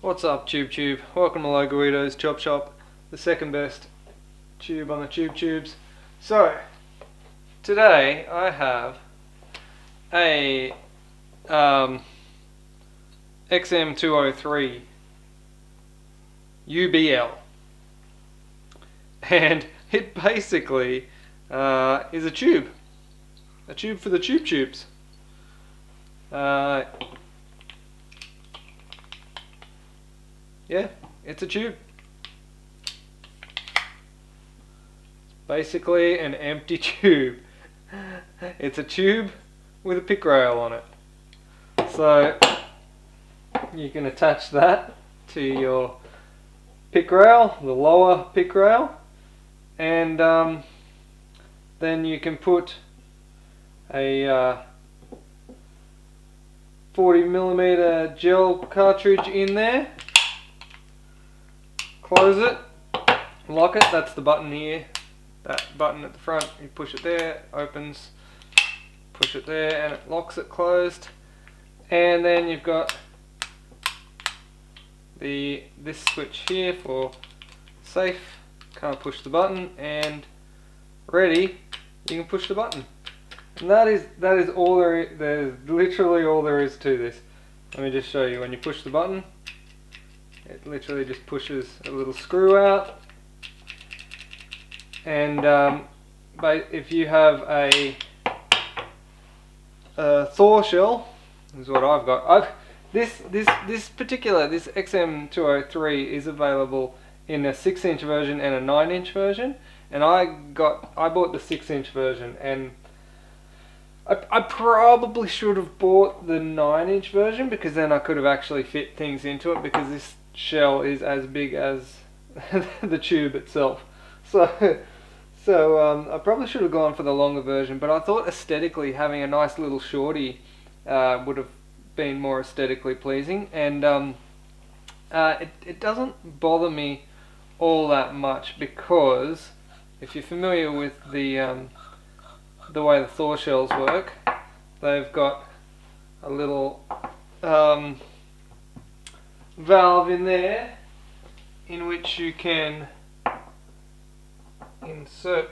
What's up, Tube? Welcome to Guido's Chop Shop, the second best tube on the tubes. So, today I have a XM203 UBL, and it basically is a tube for the tubes. Yeah, it's a tube. It's basically an empty tube. It's a tube with a pick rail on it. So you can attach that to your pick rail, the lower pick rail, and then you can put a 40mm gel cartridge in there. Close it, lock it, that's the button here, that button at the front, you push it there, opens, push it there and it locks it closed. And then you've got this switch here for safe, can't push the button, and ready, you can push the button. And that is all there is. There's literally all there is to this. Let me just show you. When you push the button, it literally just pushes a little screw out, and if you have a Thor shell, this is what I've got. This XM203 is available in a 6-inch version and a 9-inch version, and I bought the 6-inch version, and I probably should have bought the 9-inch version, because then I could have actually fit things into it, because this shell is as big as the tube itself. So I probably should have gone for the longer version, but I thought aesthetically having a nice little shorty would have been more aesthetically pleasing, and it doesn't bother me all that much, because if you're familiar with the way the Thor shells work, they've got a little valve in there in which you can insert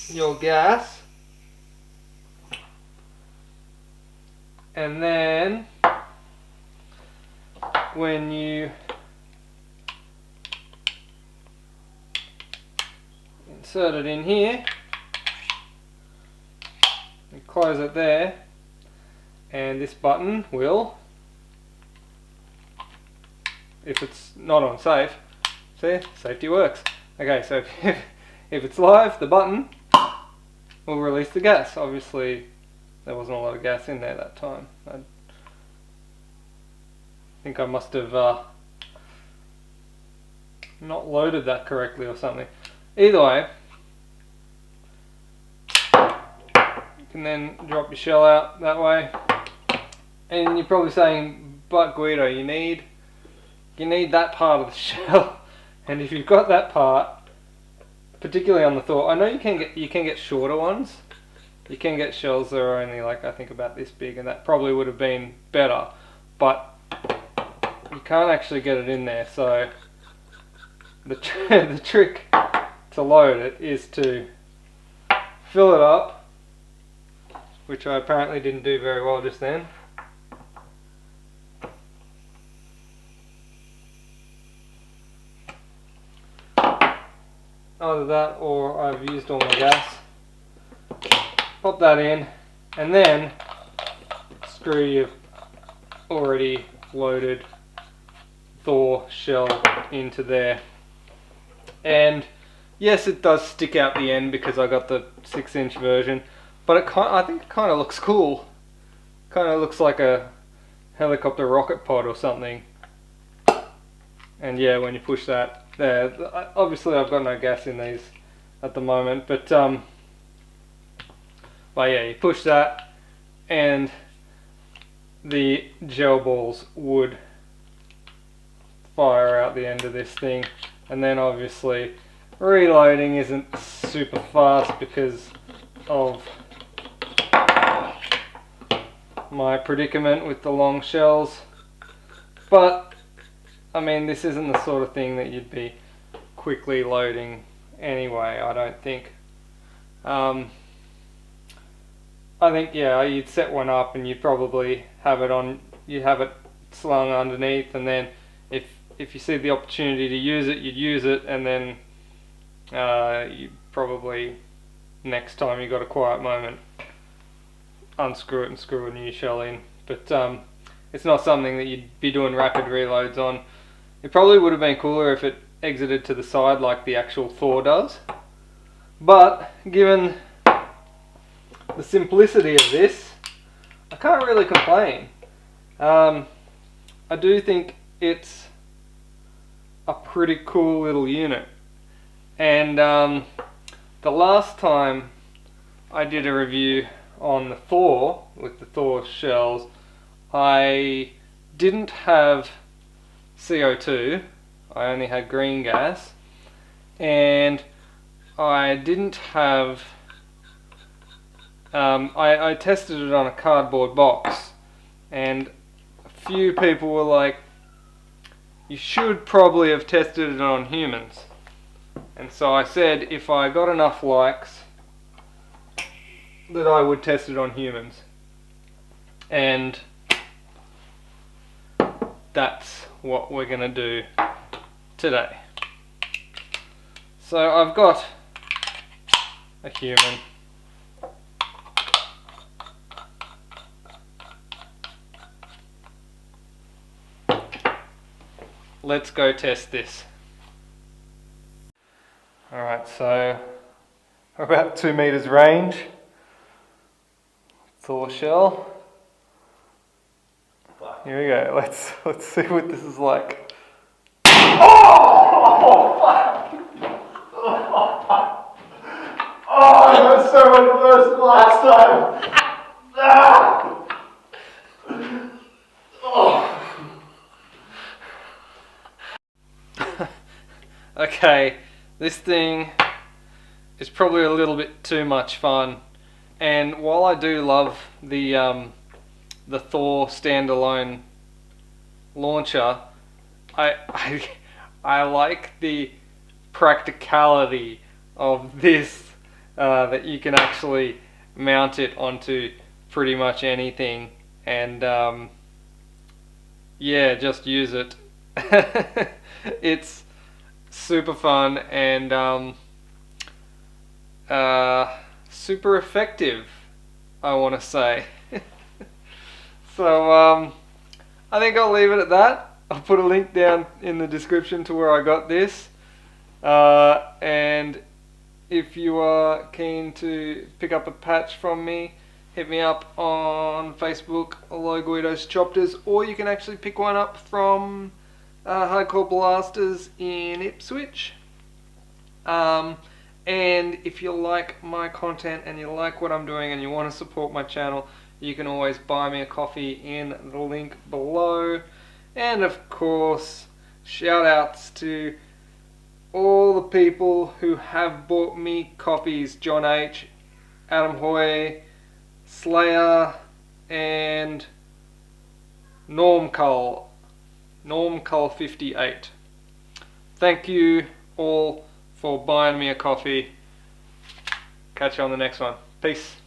your gas, and then when you insert it in here, you close it there, and this button will, if it's not on safe, see, safety works. Okay, so if it's live, the button will release the gas. Obviously there wasn't a lot of gas in there that time. I think I must have not loaded that correctly or something. Either way, you can then drop your shell out that way, and you're probably saying, but Guido, you need that part of the shell, and if you've got that part, particularly on the Thor, I know you can get shorter ones. You can get shells that are only like, I think, about this big, and that probably would have been better, but you can't actually get it in there. So the trick to load it is to fill it up, which I apparently didn't do very well just then. Either that, or I've used all my gas. Pop that in, and then screw your already loaded Thor shell into there. And yes, it does stick out the end because I got the 6-inch version, but I think it kind of looks cool. Kind of looks like a helicopter rocket pod or something. And yeah, when you push that there, obviously I've got no gas in these at the moment, but yeah, you push that and the gel balls would fire out the end of this thing, and then obviously reloading isn't super fast because of my predicament with the long shells. But I mean, this isn't the sort of thing that you'd be quickly loading anyway, I don't think. I think, yeah, you'd set one up and you'd probably have it on, you'd have it slung underneath, and then if you see the opportunity to use it, you'd use it, and then you probably, next time you got a quiet moment, unscrew it and screw a new shell in. But it's not something that you'd be doing rapid reloads on. It probably would have been cooler if it exited to the side like the actual Thor does. But given the simplicity of this, I can't really complain. I do think it's a pretty cool little unit. And the last time I did a review on the Thor, with the Thor shells, I didn't have CO2, I only had green gas, and I didn't have, I tested it on a cardboard box, and a few people were like, you should probably have tested it on humans. And so I said if I got enough likes that I would test it on humans. And that's what we're going to do today. So I've got a human. Let's go test this. Alright, so about 2 meters range. Thor shell. Here we go. Let's see what this is like. Oh, fuck! Oh, I got so much worse than last time. Ah! Oh. Okay, this thing is probably a little bit too much fun. And while I do love the Thor standalone launcher, I like the practicality of this, that you can actually mount it onto pretty much anything, and yeah, just use it. It's super fun and super effective, I want to say. So I think I'll leave it at that. I'll put a link down in the description to where I got this, and if you are keen to pick up a patch from me, hit me up on Facebook, Low Guido's Chopters, or you can actually pick one up from Hardcore Blasters in Ipswich. And if you like my content and you like what I'm doing and you want to support my channel, you can always buy me a coffee in the link below. And of course, shout outs to all the people who have bought me coffees: John H, Adam Hoy, Slayer, and Norm Cull 58. Thank you all for buying me a coffee. Catch you on the next one. Peace.